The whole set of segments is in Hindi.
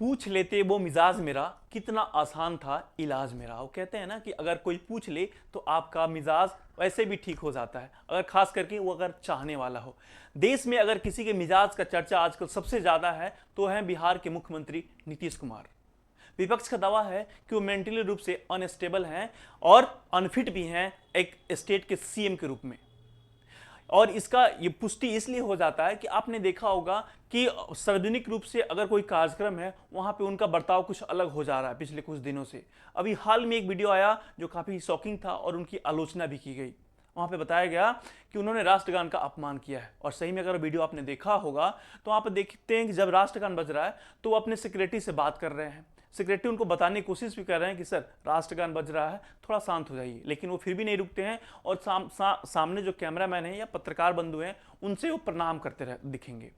पूछ लेते वो मिजाज मेरा, कितना आसान था इलाज मेरा। वो कहते हैं ना कि अगर कोई पूछ ले तो आपका मिजाज वैसे भी ठीक हो जाता है, अगर खास करके वो अगर चाहने वाला हो। देश में अगर किसी के मिजाज का चर्चा आजकल सबसे ज्यादा है तो है बिहार के मुख्यमंत्री नीतीश कुमार। विपक्ष का दावा है कि वो मेंटली रूप से अनस्टेबल हैं और अनफिट भी हैं एक स्टेट के सीएम के रूप में। और इसका ये पुष्टि इसलिए हो जाता है कि आपने देखा होगा कि सार्वजनिक रूप से अगर कोई कार्यक्रम है वहां पे उनका बर्ताव कुछ अलग हो जा रहा है पिछले कुछ दिनों से। अभी हाल में एक वीडियो आया जो काफी शॉकिंग था और उनकी आलोचना भी की गई। वहां पे बताया गया कि उन्होंने राष्ट्रगान का अपमान किया है। और सही में अगर वीडियो आपने देखा होगा तो आप देखते हैं कि जब राष्ट्रगान बज रहा है तो वो अपने सेक्रेटरी से बात कर रहे हैं। सेक्रेटरी उनको बताने की कोशिश भी कर रहे हैं कि सर राष्ट्रगान बज रहा है, थोड़ा शांत हो जाइए, लेकिन वो फिर भी नहीं रुकते हैं। और सामने जो कैमरामैन है या पत्रकार बंधु हैं उनसे वो प्रणाम करते दिखेंगे।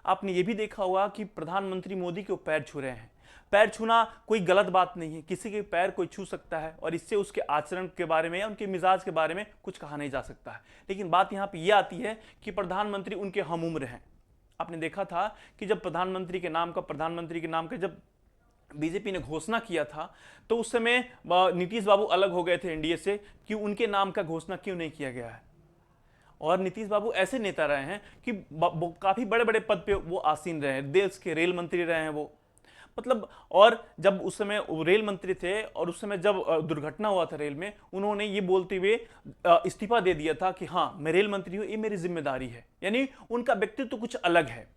आपने ये भी देखा होगा कि प्रधानमंत्री मोदी के वो पैर छू रहे हैं। पैर छूना कोई गलत बात नहीं है, किसी के पैर कोई छू सकता है और इससे उसके आचरण के बारे में या उनके मिजाज के बारे में कुछ कहा नहीं जा सकता है। लेकिन बात यहाँ पे यह आती है कि प्रधानमंत्री उनके हम उम्र हैं। आपने देखा था कि जब प्रधानमंत्री के नाम का जब बीजेपी ने घोषणा किया था तो उस समय नीतीश बाबू अलग हो गए थे एनडीए से कि उनके नाम का घोषणा क्यों नहीं किया गया है। और नीतीश बाबू ऐसे नेता रहे हैं कि काफी बड़े बड़े पद पे वो आसीन रहे हैं, देश के रेल मंत्री रहे हैं वो, मतलब। और जब उस समय रेल मंत्री थे और उस समय जब दुर्घटना हुआ था रेल में, उन्होंने ये बोलते हुए इस्तीफा दे दिया था कि हाँ मैं रेल मंत्री हूं, ये मेरी जिम्मेदारी है। यानी उनका व्यक्तित्व कुछ अलग है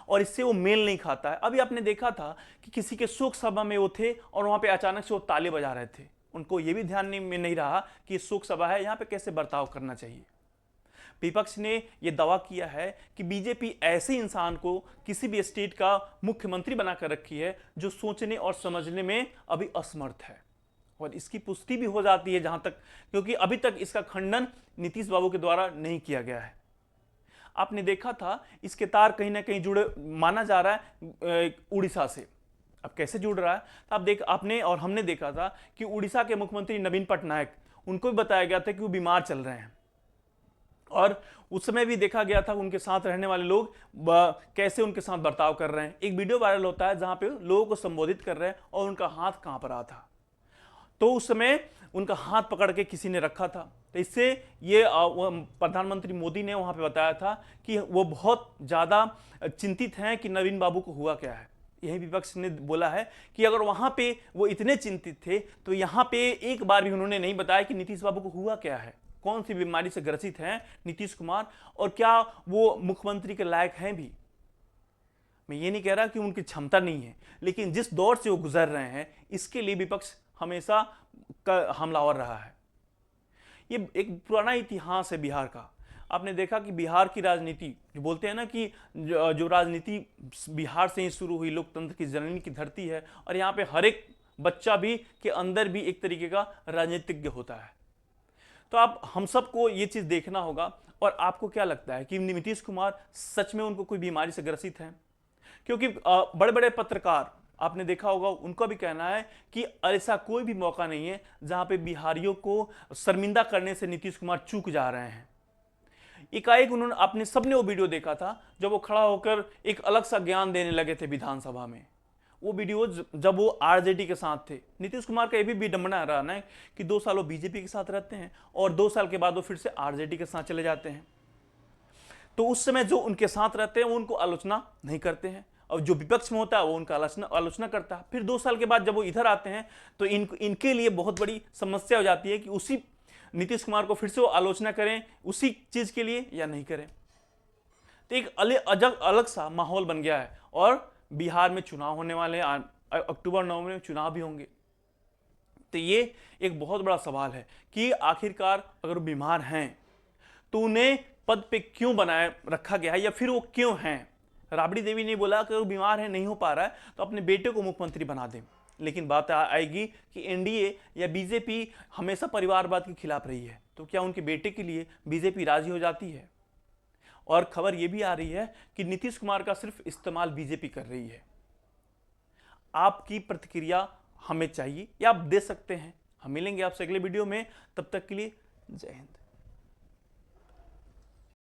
और इससे वो मेल नहीं खाता है। अभी आपने देखा था कि किसी के शोक सभा में वो थे और वहां पे अचानक से वो ताली बजा रहे थे। उनको ये भी ध्यान में नहीं रहा कि शोक सभा है, यहाँ पे कैसे बर्ताव करना चाहिए। विपक्ष ने यह दावा किया है कि बीजेपी ऐसे इंसान को किसी भी स्टेट का मुख्यमंत्री बनाकर रखी है जो सोचने और समझने में अभी असमर्थ है। और इसकी पुष्टि भी हो जाती है जहां तक, क्योंकि अभी तक इसका खंडन नीतीश बाबू के द्वारा नहीं किया गया है। आपने देखा था इसके तार कहीं ना कहीं जुड़े माना जा रहा है उड़ीसा से। अब कैसे जुड़ रहा है तो आपने और हमने देखा था कि उड़ीसा के मुख्यमंत्री नवीन पटनायक, उनको भी बताया गया था कि वो बीमार चल रहे हैं। और उस समय भी देखा गया था उनके साथ रहने वाले लोग कैसे उनके साथ बर्ताव कर रहे हैं। एक वीडियो वायरल होता है जहां पे लोगों को संबोधित कर रहे हैं और उनका हाथ कांप रहा था। तो उस समय उनका हाथ पकड़ के किसी ने रखा था। तो इससे ये प्रधानमंत्री मोदी ने वहां पे बताया था कि वो बहुत ज्यादा चिंतित हैं कि नवीन बाबू को हुआ क्या है। यही विपक्ष ने बोला है कि अगर वहां पे वो इतने चिंतित थे तो यहां पे एक बार भी उन्होंने नहीं बताया कि नीतीश बाबू को हुआ क्या है, कौन सी बीमारी से ग्रसित हैं नीतीश कुमार और क्या वो मुख्यमंत्री के लायक हैं भी। मैं ये नहीं कह रहा कि उनकी क्षमता नहीं है, लेकिन जिस दौर से वो गुजर रहे हैं इसके लिए विपक्ष हमेशा हमलावर रहा है। ये एक पुराना इतिहास है बिहार का। आपने देखा कि बिहार की राजनीति, जो बोलते हैं ना कि जो राजनीति बिहार से ही शुरू हुई, लोकतंत्र की जननी की धरती है और यहाँ पे हर एक बच्चा भी के अंदर भी एक तरीके का राजनीतिज्ञ होता है। तो आप हम सबको ये चीज देखना होगा। और आपको क्या लगता है कि नीतीश कुमार सच में उनको कोई बीमारी से ग्रसित है? क्योंकि बड़े बड़े पत्रकार आपने देखा होगा उनका भी कहना है कि ऐसा कोई भी मौका नहीं है जहां पे बिहारियों को शर्मिंदा करने से नीतीश कुमार चूक जा रहे हैं। एकाएक उन्होंने, आपने सबने वो वीडियो देखा था जब वो खड़ा होकर एक अलग सा ज्ञान देने लगे थे विधानसभा में। वो वीडियो जब वो आरजेडी के साथ थे। नीतीश कुमार का ये भी विडंबना रहा ना कि 2 साल वो बीजेपी के साथ रहते हैं और 2 साल के बाद वो फिर से आरजेडी के साथ चले जाते हैं। तो उस समय जो उनके साथ रहते हैं वो उनको आलोचना नहीं करते हैं और जो विपक्ष में होता है वो उनका आलोचना करता है। फिर 2 साल के बाद जब वो इधर आते हैं तो इनके लिए बहुत बड़ी समस्या हो जाती है कि उसी नीतीश कुमार को फिर से वो आलोचना करें उसी चीज के लिए या नहीं करें। तो एक अलग सा माहौल बन गया है। और बिहार में चुनाव होने वाले हैं, अक्टूबर नवंबर में चुनाव भी होंगे। तो ये एक बहुत बड़ा सवाल है कि आखिरकार अगर वो बीमार हैं तो उन्हें पद पे क्यों बनाए रखा गया है या फिर वो क्यों हैं। राबड़ी देवी ने बोला कि वो बीमार है, नहीं हो पा रहा है तो अपने बेटे को मुख्यमंत्री बना दें। लेकिन बात आएगी कि एनडीए या बीजेपी हमेशा परिवारवाद के खिलाफ रही है, तो क्या उनके बेटे के लिए बीजेपी राजी हो जाती है? और खबर यह भी आ रही है कि नीतीश कुमार का सिर्फ इस्तेमाल बीजेपी कर रही है। आपकी प्रतिक्रिया हमें चाहिए या आप दे सकते हैं। हम मिलेंगे आपसे अगले वीडियो में, तब तक के लिए जय हिंद।